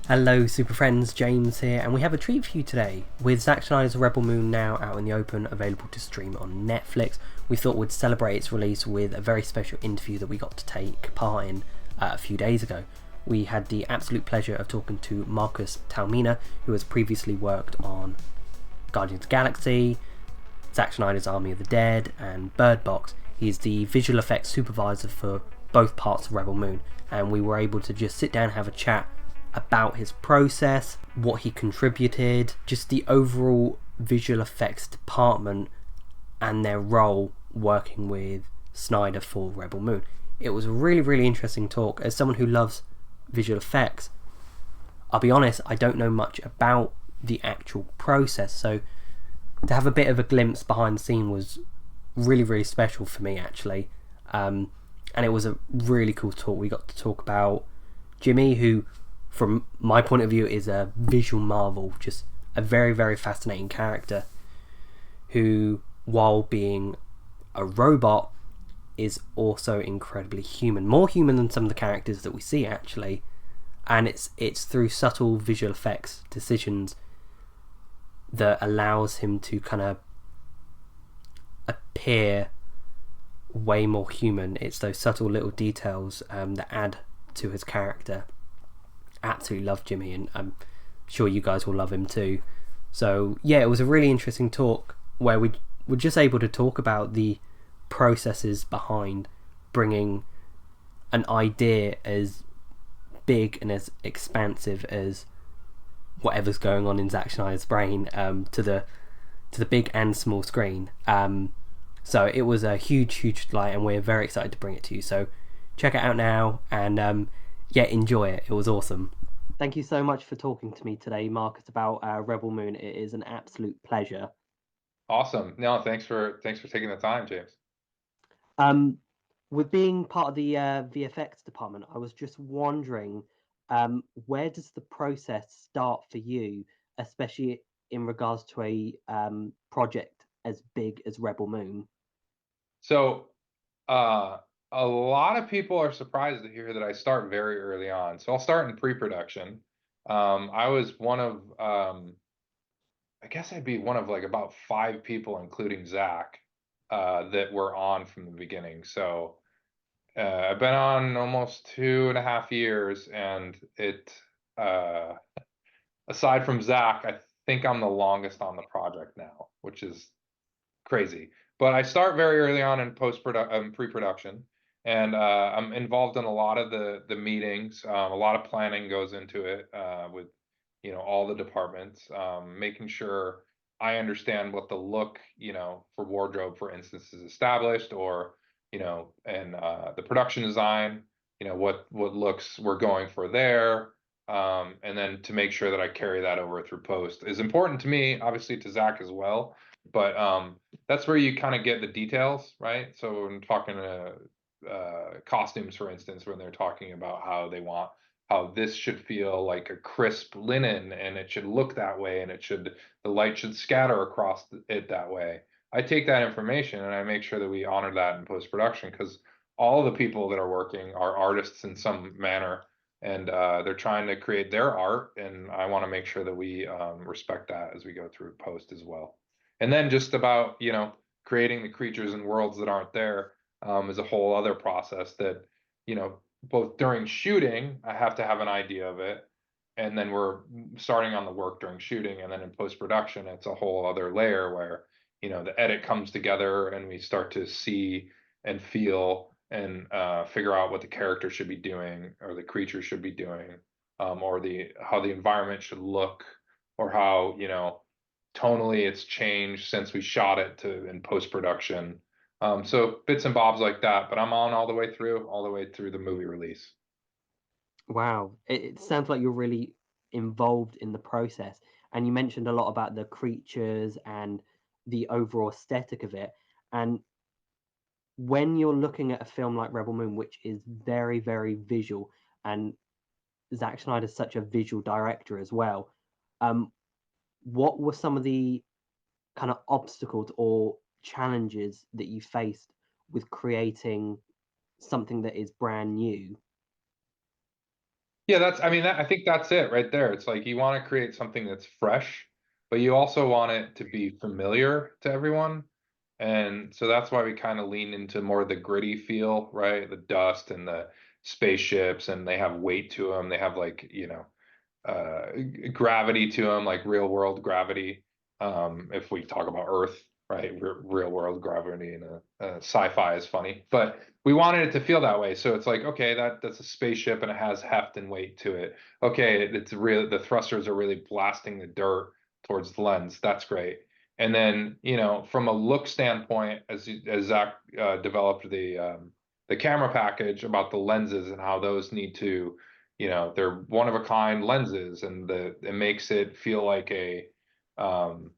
Hello, super friends, James here, and we have a treat for you today. With Zack Snyder's Rebel Moon now out in the open, available to stream on Netflix, we thought we'd celebrate its release with a very special interview that we got to take part in a few days ago. We had the absolute pleasure of talking to Marcus Taormina, who has previously worked on Guardians of the Galaxy, Zack Snyder's Army of the Dead, and Bird Box. He's the visual effects supervisor for both parts of Rebel Moon, and we were able to just sit down and have a chat about his process, what he contributed, just the overall visual effects department and their role working with Snyder for Rebel Moon. It was a really, really interesting talk. As someone who loves visual effects, I'll be honest, I don't know much about the actual process, so to have a bit of a glimpse behind the scene was really, really special for me, actually. And it was a really cool talk. We got to talk about Jimmy, who from my point of view is a visual marvel, just a very, very fascinating character who, while being a robot, is also incredibly human, more human than some of the characters that we see, actually. And it's through subtle visual effects decisions that allows him to kind of appear way more human. It's those subtle little details that add to his character. Absolutely love Jimmy, and I'm sure you guys will love him too. So yeah, it was a really interesting talk where we were just able to talk about the processes behind bringing an idea as big and as expansive as whatever's going on in Zack Snyder's brain to the big and small screen. So it was a huge delight, and we're very excited to bring it to you. So check it out now, and yeah, enjoy it. It was awesome. Thank you so much for talking to me today, Marcus, about Rebel Moon. It is an absolute pleasure. Awesome. No, thanks for taking the time, James. Um, with being part of the VFX department, I was just wondering, where does the process start for you, especially in regards to a project as big as Rebel Moon? So, uh, a lot of people are surprised to hear that I start very early on. So I'll start in pre-production. I was one of, I guess I'd be one of like about five people, including Zach, that were on from the beginning. So I've been on almost 2.5 years, and uh, aside from Zach, I think I'm the longest on the project now, which is crazy. But I start very early on in pre-production, and I'm involved in a lot of the meetings. A lot of planning goes into it with all the departments, making sure I understand what the look for wardrobe, for instance, is established, or and the production design, what looks we're going for there. And then to make sure that I carry that over through post is important to me, obviously to Zach as well. But that's where you kind of get the details, right? So when talking costumes, for instance, when they're talking about how they want how this should feel like a crisp linen, and it should look that way, and the light should scatter across it that way. I take that information and I make sure that we honor that in post production, because all the people that are working are artists in some manner, and they're trying to create their art, and I want to make sure that we respect that as we go through post as well. And then just about, creating the creatures and worlds that aren't there is a whole other process that, both during shooting, I have to have an idea of it. And then we're starting on the work during shooting. And then in post production, it's a whole other layer where, the edit comes together and we start to see and feel and figure out what the character should be doing, or the creature should be doing, or how the environment should look, or how, tonally it's changed since we shot it to in post production. So bits and bobs like that, but I'm on all the way through the movie release. Wow, it sounds like you're really involved in the process. And you mentioned a lot about the creatures and the overall aesthetic of it. And when you're looking at a film like Rebel Moon, which is very, very visual, and Zack Snyder's such a visual director as well, um, what were some of the kind of obstacles or challenges that you faced with creating something that is brand new? Yeah, I mean, I think that's it right there. It's like you want to create something that's fresh, but you also want it to be familiar to everyone. And so that's why we kind of lean into more of the gritty feel, right? The dust and the spaceships, and they have weight to them. They have like, uh, gravity to them, like real world gravity. If we talk about Earth, right? Real world gravity and sci-fi is funny, but we wanted it to feel that way. So it's like, okay, that's a spaceship and it has heft and weight to it. Okay, it's real. The thrusters are really blasting the dirt towards the lens. That's great. And then, from a look standpoint, as Zach developed the camera package about the lenses and how those need to, they're one of a kind lenses, and it makes it feel like a um,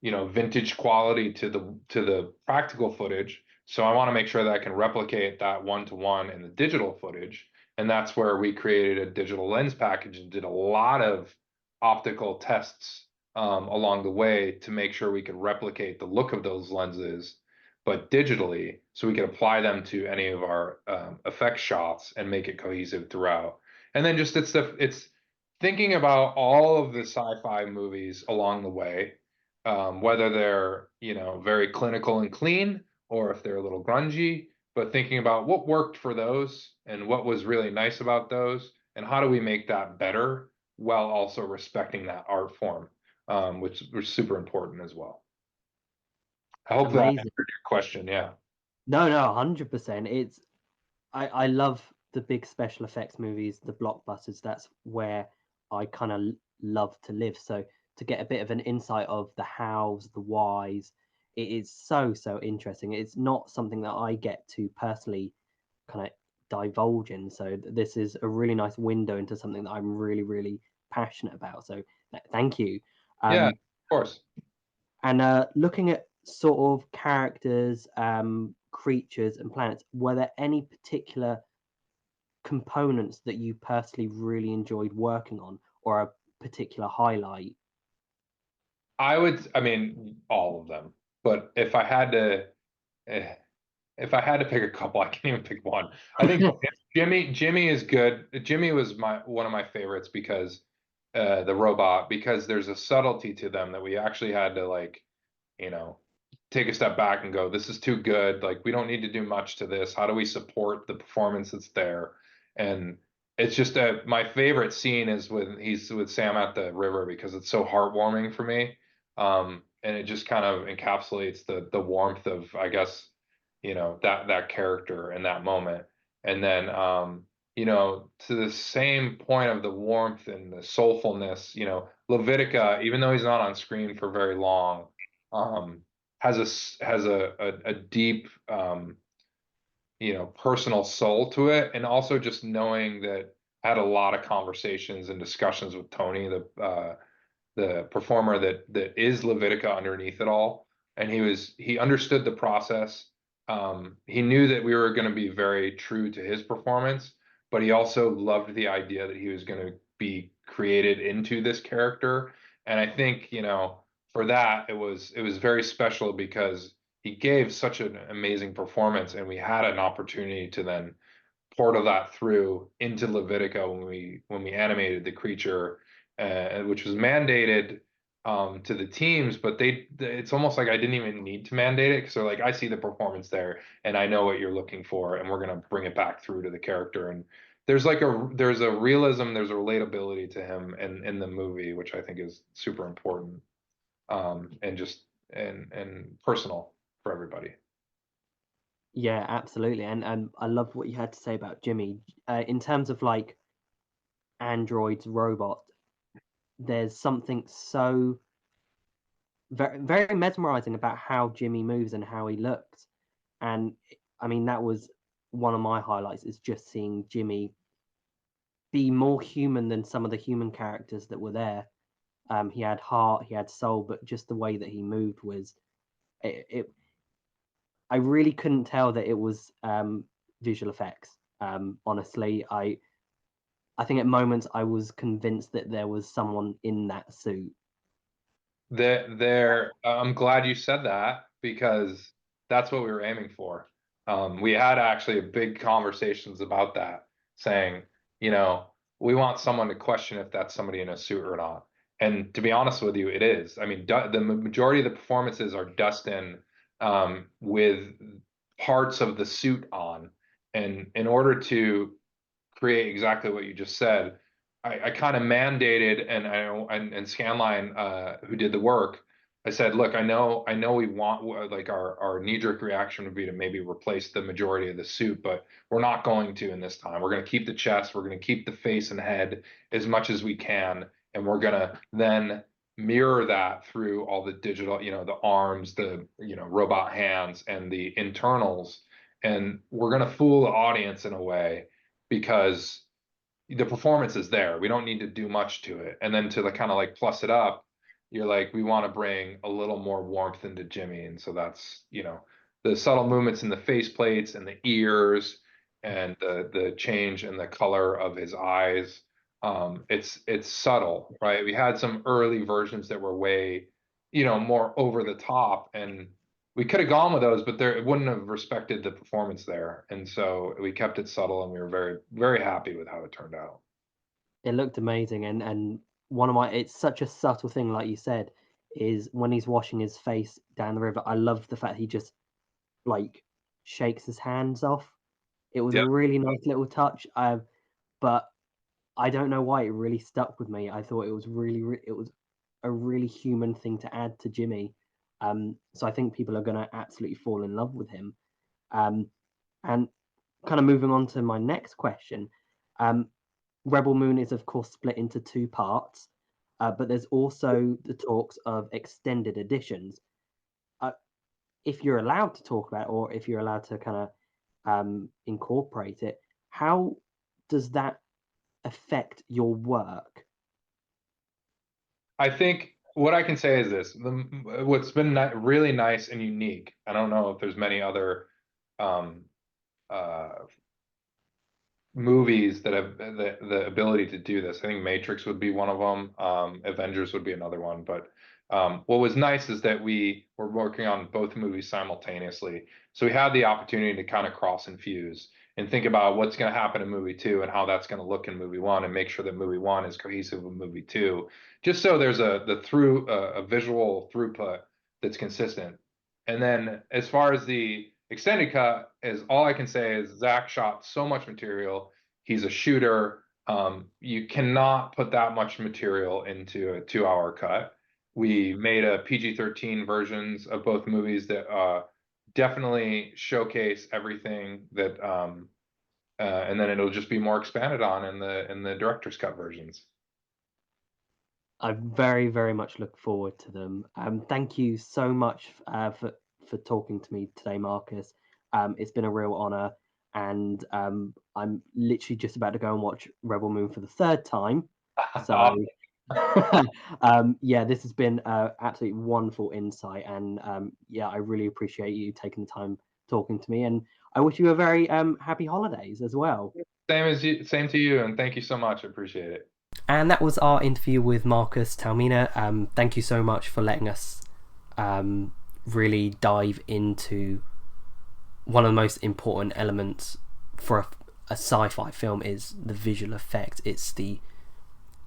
vintage quality to the practical footage. So I want to make sure that I can replicate that one to one in the digital footage. And that's where we created a digital lens package and did a lot of optical tests along the way to make sure we could replicate the look of those lenses, but digitally, so we could apply them to any of our effect shots and make it cohesive throughout. And then just it's thinking about all of the sci-fi movies along the way, whether they're, very clinical and clean or if they're a little grungy, but thinking about what worked for those and what was really nice about those and how do we make that better while also respecting that art form, which was super important as well. I hope that Amazing. answered your question. Yeah. No, no, 100%. I love the big special effects movies, the blockbusters. That's where I kind of love to live. So to get a bit of an insight of the hows, the whys, it is so, so interesting. It's not something that I get to personally kind of divulge in. So this is a really nice window into something that I'm really, really passionate about. So thank you. Yeah, of Um, course. and looking at sort of characters, creatures, and planets, were there any particular components that you personally really enjoyed working on, or a particular highlight? I mean, all of them, but eh, if I had to pick a couple, I can't even pick one. I think Jimmy is good. Jimmy was one of my favorites because the robot, because there's a subtlety to them that we actually had to, like, you know, take a step back and go, this is too good. Like, we don't need to do much to this. How do we support the performance that's there? And it's just my favorite scene is when he's with Sam at the river because it's so heartwarming for me. And it just kind of encapsulates the warmth of, I guess, that character in that moment. And then, to the same point of the warmth and the soulfulness, Levitica, even though he's not on screen for very long, um, has a deep, personal soul to it, and also just knowing that I had a lot of conversations and discussions with Tony, the performer that is Levitica underneath it all, and he understood the process. He knew that we were going to be very true to his performance, but he also loved the idea that he was going to be created into this character. And I think, for that it was very special because he gave such an amazing performance, and we had an opportunity to then portal that through into Levitica when we animated the creature, which was mandated to the teams, but it's almost like I didn't even need to mandate it because they're like, I see the performance there and I know what you're looking for, and we're gonna bring it back through to the character. And there's a realism, there's a relatability to him in the movie, which I think is super important, and just and personal for everybody. Yeah, absolutely. And I love what you had to say about Jimmy. In terms of like androids, robots, there's something so very, very mesmerizing about how Jimmy moves and how he looks. And I mean, that was one of my highlights, is just seeing Jimmy be more human than some of the human characters that were there. He had heart, he had soul, but just the way that he moved was it. I really couldn't tell that it was visual effects. Honestly, I think at moments I was convinced that there was someone in that suit. I'm glad you said that because that's what we were aiming for. We had actually big conversations about that, saying, you know, we want someone to question if that's somebody in a suit or not. And to be honest with you, it is. I mean, the majority of the performances are Dustin with parts of the suit on. And in order to create exactly what you just said, I kind of mandated and Scanline who did the work. I said, look, I know we want like our knee-jerk reaction would be to maybe replace the majority of the suit, but we're not going to in this time. We're going to keep the chest, we're going to keep the face and head as much as we can, and we're going to then mirror that through all the digital, the arms, the robot hands, and the internals, and we're going to fool the audience in a way because the performance is there. We don't need to do much to it. And then to kind of like plus it up, you're like, we want to bring a little more warmth into Jimmy. And so that's, the subtle movements in the face plates and the ears and the change in the color of his eyes. It's subtle, right? We had some early versions that were way, more over the top, and we could have gone with those, but it wouldn't have respected the performance there. And so we kept it subtle, and we were very, very happy with how it turned out. It looked amazing, and it's such a subtle thing, like you said, is when he's washing his face down the river. I love the fact he just like shakes his hands off. It was a Yep. really nice little touch. But I don't know why it really stuck with me. I thought it was it was a really human thing to add to Jimmy. So I think people are going to absolutely fall in love with him. And kind of moving on to my next question, Rebel Moon is of course split into two parts, but there's also the talks of extended editions. If you're allowed to talk about it, or if you're allowed to kind of incorporate it, how does that affect your work? I think what I can say is this: what's been really nice and unique. I don't know if there's many other uh, movies that have the ability to do this. I think Matrix would be one of them. Avengers would be another one. But what was nice is that we were working on both movies simultaneously. So we had the opportunity to kind of cross and fuse and think about what's going to happen in movie two and how that's going to look in movie one, and make sure that movie one is cohesive with movie two, just so there's a visual throughput that's consistent. And then as far as the extended cut is, all I can say is Zach shot so much material. He's a shooter. You cannot put that much material into a 2-hour cut. We made a PG-13 versions of both movies that definitely showcase everything that, and then it'll just be more expanded on in the director's cut versions. I very, very much look forward to them. Thank you so much for talking to me today, Marcus. It's been a real honor, and I'm literally just about to go and watch Rebel Moon for the third time. So, yeah, this has been absolutely wonderful insight, and yeah, I really appreciate you taking the time talking to me, and I wish you a very happy holidays as well. Same to you, and thank you so much. I appreciate it. And that was our interview with Marcus Taormina. Thank you so much for letting us really dive into one of the most important elements for a sci-fi film is the visual effects. It's the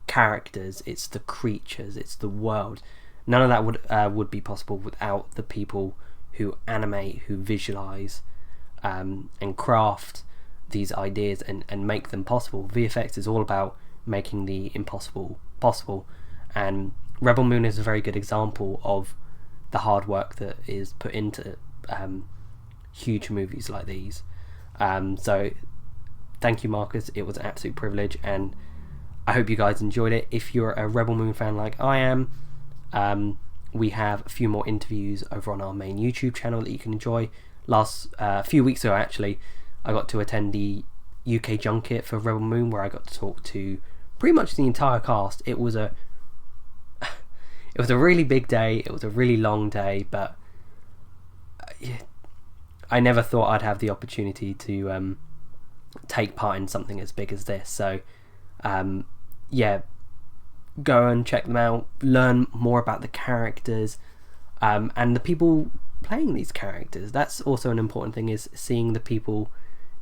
characters, it's the creatures, it's the world. None of that would be possible without the people who animate, who visualize, and craft these ideas and make them possible. VFX is all about making the impossible possible, and Rebel Moon is a very good example of the hard work that is put into huge movies like these. So thank you, Marcus. It was an absolute privilege, and I hope you guys enjoyed it. If you're a Rebel Moon fan like I am, we have a few more interviews over on our main YouTube channel that you can enjoy. A few weeks ago, actually, I got to attend the UK junket for Rebel Moon, where I got to talk to pretty much the entire cast. It was a really big day. It was a really long day, but I never thought I'd have the opportunity to take part in something as big as this. So yeah, go and check them out, learn more about the characters and the people playing these characters. That's also an important thing, is seeing the people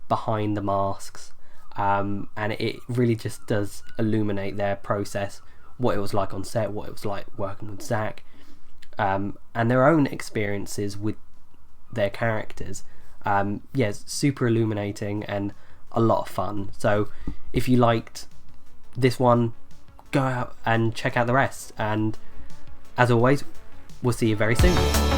behind the masks, and it really just does illuminate their process, what it was like on set, what it was like working with Zach, and their own experiences with their characters. It's super illuminating and a lot of fun. So if you liked this one, go out and check out the rest, and as always, we'll see you very soon.